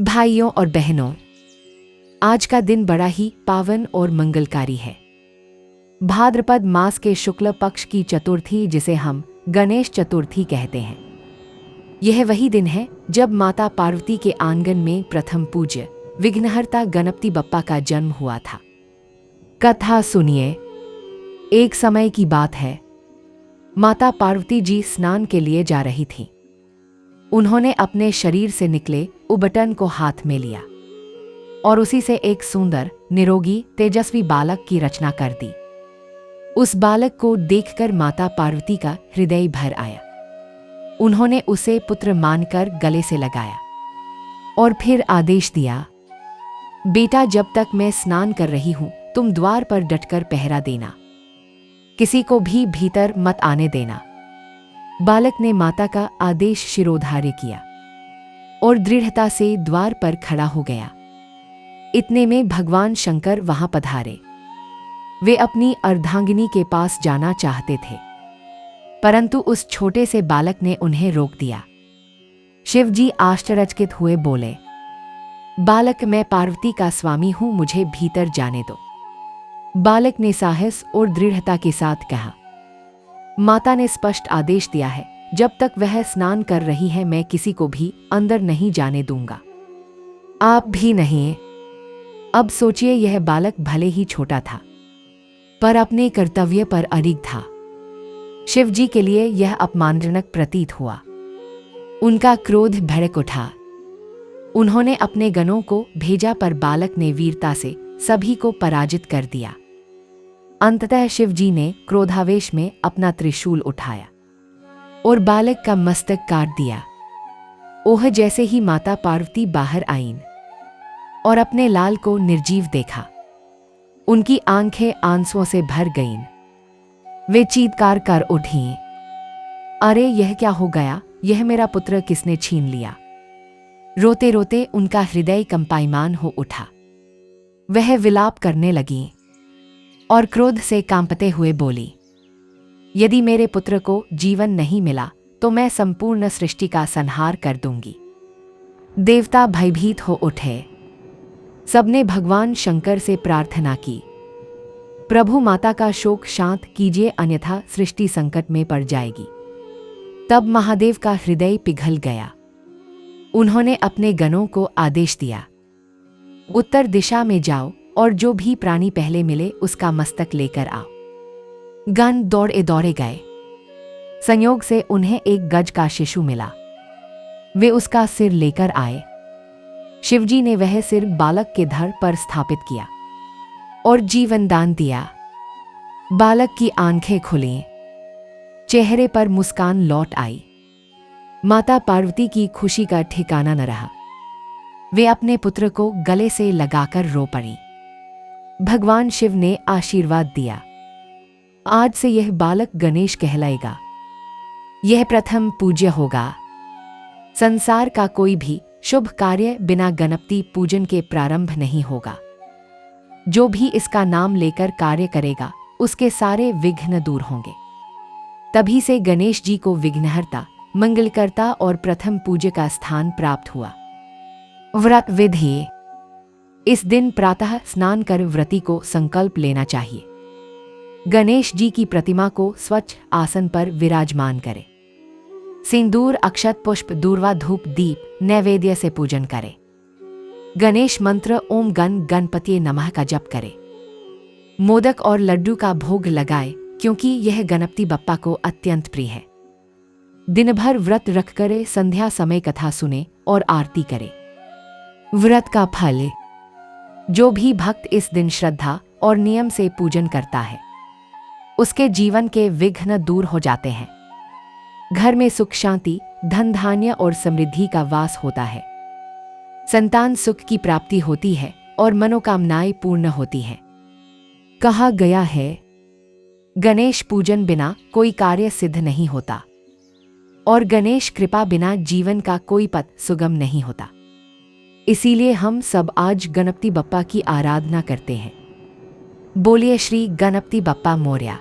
भाइयों और बहनों, आज का दिन बड़ा ही पावन और मंगलकारी है। भाद्रपद मास के शुक्ल पक्ष की चतुर्थी, जिसे हम गणेश चतुर्थी कहते हैं, यह वही दिन है जब माता पार्वती के आंगन में प्रथम पूज्य विघ्नहर्ता गणपति बप्पा का जन्म हुआ था। कथा सुनिए। एक समय की बात है, माता पार्वती जी स्नान के लिए जा रही थीं। उन्होंने अपने शरीर से निकले उबटन को हाथ में लिया और उसी से एक सुंदर, निरोगी, तेजस्वी बालक की रचना कर दी। उस बालक को देखकर माता पार्वती का हृदय भर आया। उन्होंने उसे पुत्र मानकर गले से लगाया और फिर आदेश दिया, बेटा, जब तक मैं स्नान कर रही हूं, तुम द्वार पर डटकर पहरा देना, किसी को भी भीतर मत आने देना। बालक ने माता का आदेश शिरोधार्य किया और दृढ़ता से द्वार पर खड़ा हो गया। इतने में भगवान शंकर वहां पधारे। वे अपनी अर्धांगिनी के पास जाना चाहते थे, परंतु उस छोटे से बालक ने उन्हें रोक दिया। शिवजी आश्चर्यचकित हुए, बोले, बालक, मैं पार्वती का स्वामी हूं, मुझे भीतर जाने दो। बालक ने साहस और दृढ़ता के साथ कहा, माता ने स्पष्ट आदेश दिया है, जब तक वह स्नान कर रही है मैं किसी को भी अंदर नहीं जाने दूंगा, आप भी नहीं। अब सोचिए, यह बालक भले ही छोटा था, पर अपने कर्तव्य पर अडिग था। शिवजी के लिए यह अपमानजनक प्रतीत हुआ। उनका क्रोध भड़क उठा। उन्होंने अपने गणों को भेजा, पर बालक ने वीरता से सभी को पराजित कर दिया। अंततः शिवजी ने क्रोधावेश में अपना त्रिशूल उठाया और बालक का मस्तक काट दिया। ओह, जैसे ही माता पार्वती बाहर आईं और अपने लाल को निर्जीव देखा, उनकी आंखें आंसुओं से भर गईं। वे चीत्कार कर उठीं, अरे, यह क्या हो गया? यह मेरा पुत्र किसने छीन लिया? रोते रोते उनका हृदय कंपायमान हो उठा। वह विलाप करने लगी और क्रोध से कांपते हुए बोली, यदि मेरे पुत्र को जीवन नहीं मिला तो मैं संपूर्ण सृष्टि का संहार कर दूंगी। देवता भयभीत हो उठे। सबने भगवान शंकर से प्रार्थना की, प्रभु, माता का शोक शांत कीजिए, अन्यथा सृष्टि संकट में पड़ जाएगी। तब महादेव का हृदय पिघल गया। उन्होंने अपने गणों को आदेश दिया, उत्तर दिशा में जाओ और जो भी प्राणी पहले मिले उसका मस्तक लेकर आओ। गण दौड़े दौड़े गए। संयोग से उन्हें एक गज का शिशु मिला। वे उसका सिर लेकर आए। शिवजी ने वह सिर बालक के धड़ पर स्थापित किया और जीवन दान दिया। बालक की आंखें खुली, चेहरे पर मुस्कान लौट आई। माता पार्वती की खुशी का ठिकाना न रहा। वे अपने पुत्र को गले से लगाकर रो पड़ी। भगवान शिव ने आशीर्वाद दिया, आज से यह बालक गणेश कहलाएगा। यह प्रथम पूज्य होगा। संसार का कोई भी शुभ कार्य बिना गणपति पूजन के प्रारंभ नहीं होगा। जो भी इसका नाम लेकर कार्य करेगा, उसके सारे विघ्न दूर होंगे। तभी से गणेश जी को विघ्नहर्ता, मंगलकर्ता और प्रथम पूज्य का स्थान प्राप्त हुआ। व्रत विधि। इस दिन प्रातः स्नान कर व्रती को संकल्प लेना चाहिए। गणेश जी की प्रतिमा को स्वच्छ आसन पर विराजमान करें। सिंदूर, अक्षत, पुष्प, दूर्वा, धूप, दीप नैवेद्य से पूजन करें। गणेश मंत्र ओम गण गणपति नमः का जप करें। मोदक और लड्डू का भोग लगाए, क्योंकि यह गणपति बप्पा को अत्यंत प्रिय है। दिन भर व्रत रखकर संध्या समय कथा सुने और आरती करें। व्रत का फल। जो भी भक्त इस दिन श्रद्धा और नियम से पूजन करता है, उसके जीवन के विघ्न दूर हो जाते हैं। घर में सुख, शांति, धन धान्य और समृद्धि का वास होता है। संतान सुख की प्राप्ति होती है और मनोकामनाएं पूर्ण होती हैं। कहा गया है, गणेश पूजन बिना कोई कार्य सिद्ध नहीं होता और गणेश कृपा बिना जीवन का कोई पथ सुगम नहीं होता। इसीलिए हम सब आज गणपति बप्पा की आराधना करते हैं। बोलिए श्री गणपति बप्पा मोरया।